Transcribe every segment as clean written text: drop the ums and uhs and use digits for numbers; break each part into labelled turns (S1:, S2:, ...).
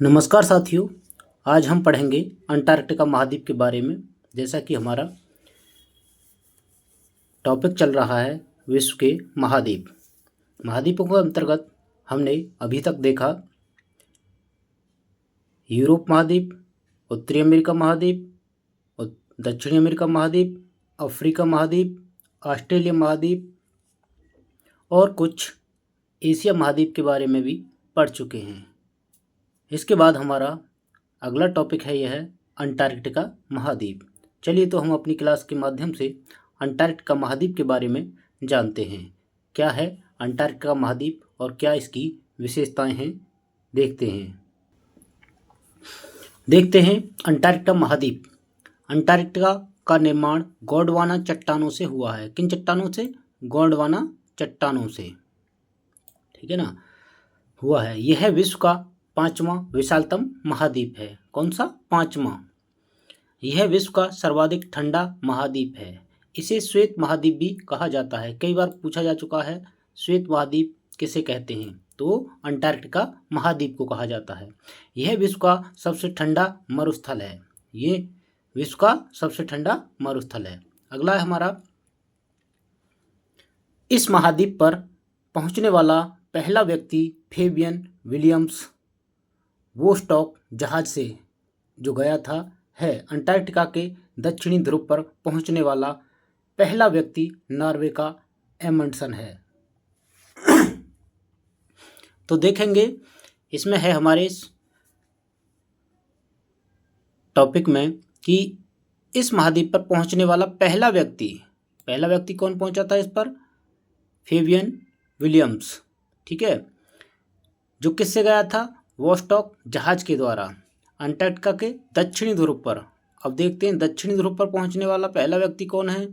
S1: नमस्कार साथियों। आज हम पढ़ेंगे अंटार्कटिका महाद्वीप के बारे में। जैसा कि हमारा टॉपिक चल रहा है विश्व के महाद्वीप। महाद्वीपों के अंतर्गत हमने अभी तक देखा यूरोप महाद्वीप, उत्तरी अमेरिका महाद्वीप, दक्षिणी अमेरिका महाद्वीप, अफ्रीका महाद्वीप, ऑस्ट्रेलिया महाद्वीप और कुछ एशिया महाद्वीप के बारे में भी पढ़ चुके हैं। इसके बाद हमारा अगला टॉपिक है, यह है अंटार्कटिका महाद्वीप। चलिए तो हम अपनी क्लास के माध्यम से अंटार्कटिका महाद्वीप के बारे में जानते हैं। क्या है अंटार्कटिका महाद्वीप और क्या इसकी विशेषताएं हैं, देखते हैं अंटार्कटिका महाद्वीप। अंटार्कटिका का निर्माण गोंडवाना चट्टानों से हुआ है। किन चट्टानों से? गोंडवाना चट्टानों से, ठीक है ना, हुआ है। यह विश्व का 5वां विशालतम महाद्वीप है। कौन सा? 5वां। यह विश्व का सर्वाधिक ठंडा महाद्वीप है। इसे श्वेत महाद्वीप भी कहा जाता है। कई बार पूछा जा चुका है श्वेत महाद्वीप किसे कहते हैं, तो अंटार्कटिका महाद्वीप को कहा जाता है। यह विश्व का सबसे ठंडा मरुस्थल है। ये विश्व का सबसे ठंडा मरुस्थल है। अगला है हमारा, इस महाद्वीप पर पहुंचने वाला पहला व्यक्ति फेबियन विलियम्स वोस्टॉक जहाज से जो गया था है। अंटार्कटिका के दक्षिणी ध्रुव पर पहुंचने वाला पहला व्यक्ति नॉर्वे का एमंडसन है। तो देखेंगे इसमें है हमारे इस टॉपिक में कि इस महाद्वीप पर पहुंचने वाला पहला व्यक्ति कौन पहुंचा था इस पर? फेबियन विलियम्स, ठीक है, जो किससे गया था? वोस्टॉक जहाज के द्वारा अंटार्कटिका के दक्षिणी ध्रुव पर। अब देखते हैं दक्षिणी ध्रुव पर पहुंचने वाला पहला व्यक्ति कौन है।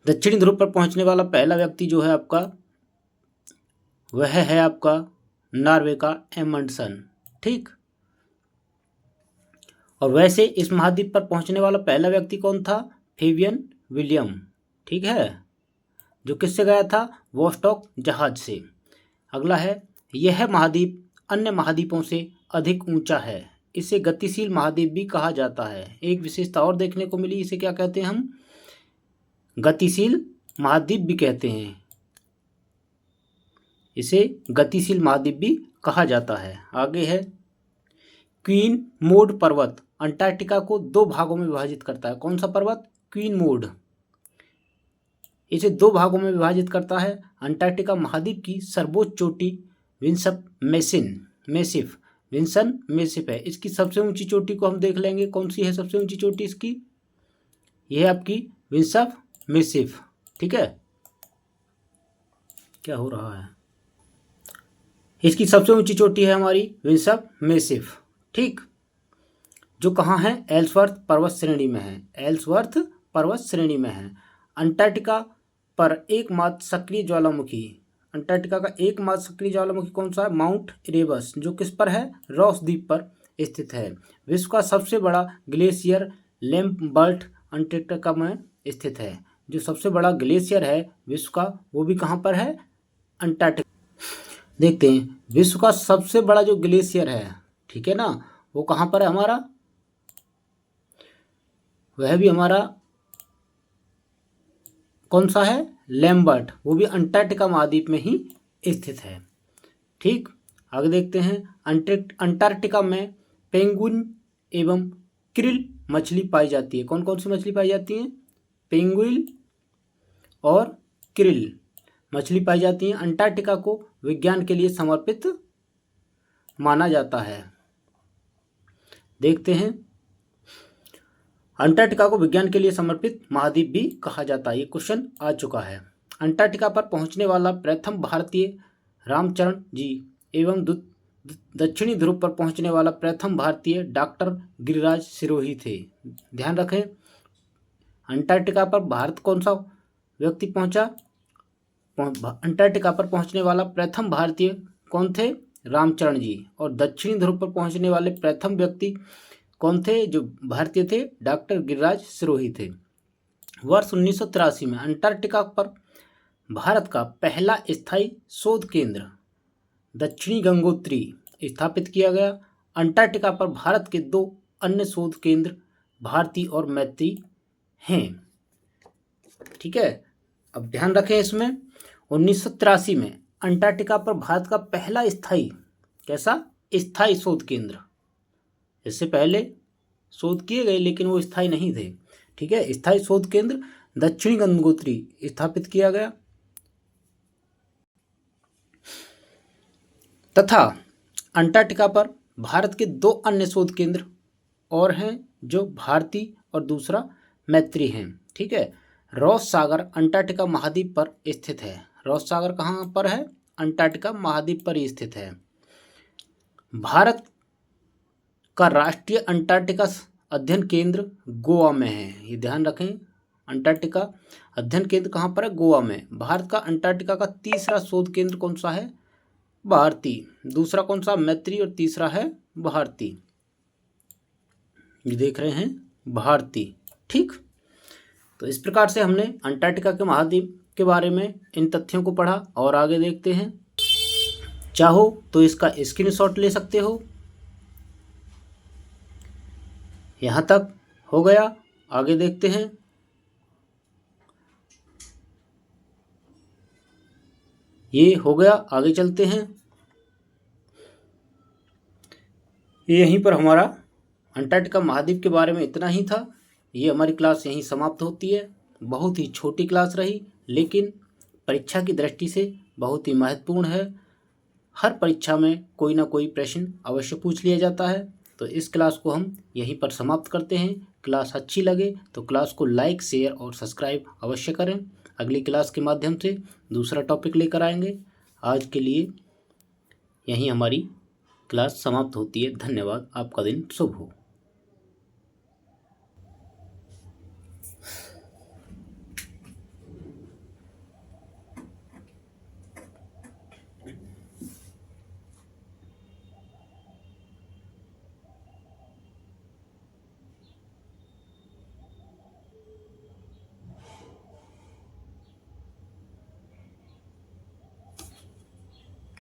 S1: दक्षिणी ध्रुव पर पहुंचने वाला पहला व्यक्ति जो है आपका, वह है आपका नॉर्वे का एमंडसन, ठीक। और वैसे इस महाद्वीप पर पहुंचने वाला पहला व्यक्ति कौन था? फेबियन विलियम, ठीक है, जो किससे गया था? वोस्टॉक जहाज से। अगला है, यह महाद्वीप अन्य महाद्वीपों से अधिक ऊंचा है। इसे गतिशील महाद्वीप भी कहा जाता है। एक विशेषता और देखने को मिली, इसे क्या कहते हैं हम? गतिशील महाद्वीप भी कहते हैं। इसे गतिशील महाद्वीप भी कहा जाता है। आगे है, क्वीन मोड पर्वत अंटार्कटिका को 2 भागों में विभाजित करता है। कौन सा पर्वत? Queen mode. इसे 2 भागों में विभाजित करता है। अंटार्कटिका महाद्वीप की सर्वोच्च चोटी विंसन मेसिफ है। इसकी सबसे ऊंची चोटी को हम देख लेंगे। कौन सी है सबसे ऊंची चोटी इसकी? यह है आपकी विंसन मेसिफ, ठीक है। क्या हो रहा है? इसकी सबसे ऊंची चोटी है हमारी विंसन मेसिफ, ठीक, जो कहाँ है? एल्सवर्थ पर्वत श्रेणी में है। एल्सवर्थ पर्वत श्रेणी में है। अंटार्कटिका पर एकमात्र सक्रिय ज्वालामुखी, अंटार्कटिका का एकमात्र सक्रिय ज्वालामुखी कौन सा है? माउंट इरेबस, जो किस पर है? रॉस द्वीप पर स्थित है। विश्व का सबसे बड़ा ग्लेशियर लैम्बर्ट अंटार्कटिका में स्थित है। जो सबसे बड़ा ग्लेशियर है विश्व का, वो भी कहाँ पर है? अंटार्कटिका। देखते हैं विश्व का सबसे बड़ा जो ग्लेशियर है, ठीक है ना, वो कहाँ पर है हमारा? वह भी हमारा कौन सा है? लैम्बर्ट, वो भी अंटार्कटिका महाद्वीप में ही स्थित है, ठीक। आगे देखते हैं, अंटार्कटिका में पेंगुइन एवं क्रिल मछली पाई जाती है। कौन कौन सी मछली पाई जाती है? पेंगुइन और क्रिल मछली पाई जाती है। अंटार्कटिका को विज्ञान के लिए समर्पित माना जाता है। देखते हैं, अंटार्कटिका को विज्ञान के लिए समर्पित महाद्वीप भी कहा जाता है। ये क्वेश्चन आ चुका है। अंटार्कटिका पर पहुंचने वाला प्रथम भारतीय रामचरण जी एवं दक्षिणी ध्रुव पर पहुंचने वाला प्रथम भारतीय डॉक्टर गिरिराज सिरोही थे। ध्यान रखें, अंटार्कटिका पर भारत कौन सा व्यक्ति पहुंचा? अंटार्कटिका पर पहुंचने वाला प्रथम भारतीय कौन थे? रामचरण जी। और दक्षिणी ध्रुव पर पहुंचने वाले प्रथम व्यक्ति कौन थे जो भारतीय थे? डॉक्टर गिरिराज सिरोही थे। वर्ष 1983 में अंटार्कटिका पर भारत का पहला स्थायी शोध केंद्र दक्षिणी गंगोत्री स्थापित किया गया। अंटार्कटिका पर भारत के 2 अन्य शोध केंद्र भारती और मैत्री हैं। ठीक है, अब ध्यान रखें इसमें 1983 में अंटार्कटिका पर भारत का पहला स्थायी शोध केंद्र, इससे पहले शोध किए गए लेकिन वो स्थायी नहीं थे। ठीक है, स्थायी शोध केंद्र दक्षिणी गंगोत्री स्थापित किया गया तथा अंटार्कटिका पर भारत के 2 अन्य शोध केंद्र और हैं जो भारती और दूसरा मैत्री हैं। ठीक है, रॉस सागर अंटार्कटिका महाद्वीप पर स्थित है। रॉस सागर कहाँ पर है? अंटार्कटिका महाद्वीप पर ही स्थित है। भारत का राष्ट्रीय अंटार्कटिका अध्ययन केंद्र गोवा में है। ये ध्यान रखें, अंटार्कटिका अध्ययन केंद्र कहाँ पर है? गोवा में। भारत का अंटार्कटिका का तीसरा शोध केंद्र कौन सा है? भारती। दूसरा कौन सा? मैत्री। और तीसरा है भारती। ये देख रहे हैं, भारती। ठीक, तो इस प्रकार से हमने अंटार्कटिका के महाद्वीप के बारे में इन तथ्यों को पढ़ा और आगे देखते हैं। चाहो तो इसका स्क्रीनशॉट ले सकते हो। यहाँ तक हो गया, आगे देखते हैं। ये हो गया, आगे चलते हैं। ये यहीं पर हमारा अंटार्कटिका महाद्वीप के बारे में इतना ही था। ये हमारी क्लास यहीं समाप्त होती है। बहुत ही छोटी क्लास रही लेकिन परीक्षा की दृष्टि से बहुत ही महत्वपूर्ण है। हर परीक्षा में कोई ना कोई प्रश्न अवश्य पूछ लिया जाता है। तो इस क्लास को हम यहीं पर समाप्त करते हैं। क्लास अच्छी लगे तो क्लास को लाइक, शेयर और सब्सक्राइब अवश्य करें। अगली क्लास के माध्यम से दूसरा टॉपिक लेकर आएंगे। आज के लिए यहीं हमारी क्लास समाप्त होती है। धन्यवाद। आपका दिन शुभ हो।